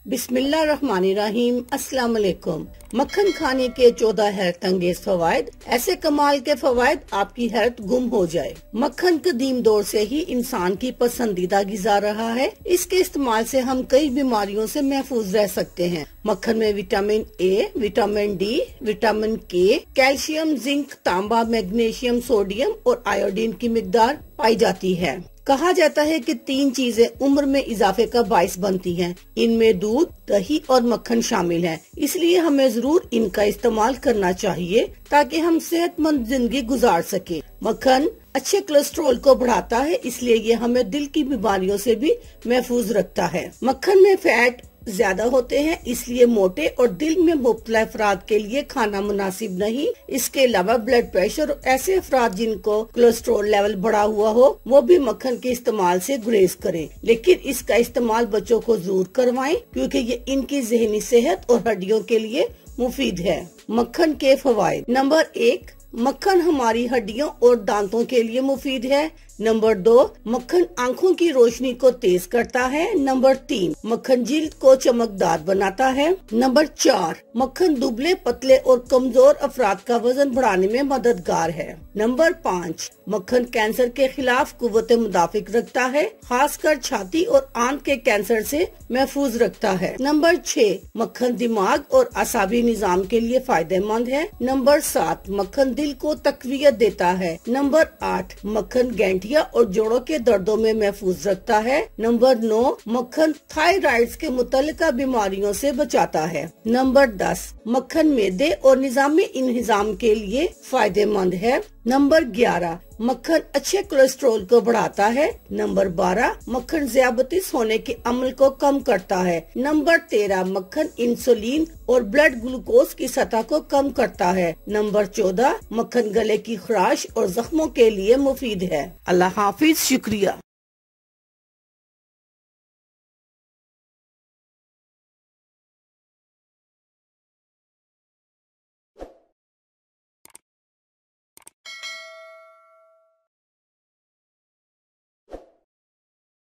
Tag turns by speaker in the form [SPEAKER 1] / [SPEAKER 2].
[SPEAKER 1] बिस्मिल्लाहिर्रहमानिर्रहीम। अस्सलाम वालेकुम। मक्खन खाने के 14 हैरत अंगेज फवायद। ऐसे कमाल के फवायद आपकी हैरत गुम हो जाए। मक्खन कदीम दौर से ही इंसान की पसंदीदा गिज़ा रहा है। इसके इस्तेमाल से हम कई बीमारियों से महफूज रह सकते हैं। मक्खन में vitamin A, vitamin D, vitamin के, कैल्शियम, जिंक, तांबा, मैग्नीशियम, सोडियम और आयोडीन की मिकदार पाई जाती है। कहा जाता है कि 3 चीजें उम्र में इजाफे का बाइस बनती हैं। इनमें दूध, दही और मक्खन शामिल है। इसलिए हमें जरूर इनका इस्तेमाल करना चाहिए ताकि हम सेहतमंद जिंदगी गुजार सके। मक्खन अच्छे कोलेस्ट्रॉल को बढ़ाता है, इसलिए ये हमें दिल की बीमारियों से भी महफूज रखता है। मक्खन में फैट ज्यादा होते हैं, इसलिए मोटे और दिल में मुब्तला अफराद के लिए खाना मुनासिब नहीं। इसके अलावा ब्लड प्रेशर और ऐसे अफराद जिनको कोलेस्ट्रॉल लेवल बढ़ा हुआ हो वो भी मक्खन के इस्तेमाल से गुरेज करें। लेकिन इसका इस्तेमाल बच्चों को जरूर करवाएं क्योंकि ये इनकी जहनी सेहत और हड्डियों के लिए मुफीद है। मक्खन के फवायद। नंबर 1, मक्खन हमारी हड्डियों और दांतों के लिए मुफीद है। नंबर 2, मक्खन आंखों की रोशनी को तेज करता है। नंबर 3, मक्खन जिल्द को चमकदार बनाता है। नंबर 4, मक्खन दुबले, पतले और कमजोर अफराद का वजन बढ़ाने में मददगार है। नंबर 5, मक्खन कैंसर के खिलाफ कुव्वत मुदाफिक रखता है, खासकर छाती और आंत के कैंसर से महफूज रखता है। नंबर 6, मक्खन दिमाग और असाबी निजाम के लिए फायदेमंद है। नंबर 7, मक्खन दिल को तकवीयत देता है। नंबर 8, मक्खन गैंठिया और जोड़ों के दर्दों में महफूज रखता है। नंबर 9, मक्खन थायराइड्स के मुतल्लिका बीमारियों से बचाता है। नंबर 10, मक्खन मैदे और निजामी इंहिजाम के लिए फायदेमंद है। नंबर 11, मक्खन अच्छे कोलेस्ट्रॉल को बढ़ाता है। नंबर 12, मक्खन ज़ियाबतीस होने के अमल को कम करता है। नंबर 13, मक्खन इंसुलिन और ब्लड ग्लूकोज की सतह को कम करता है। नंबर 14, मक्खन गले की खराश और जख्मों के लिए मुफीद है। अल्लाह हाफिज। शुक्रिया।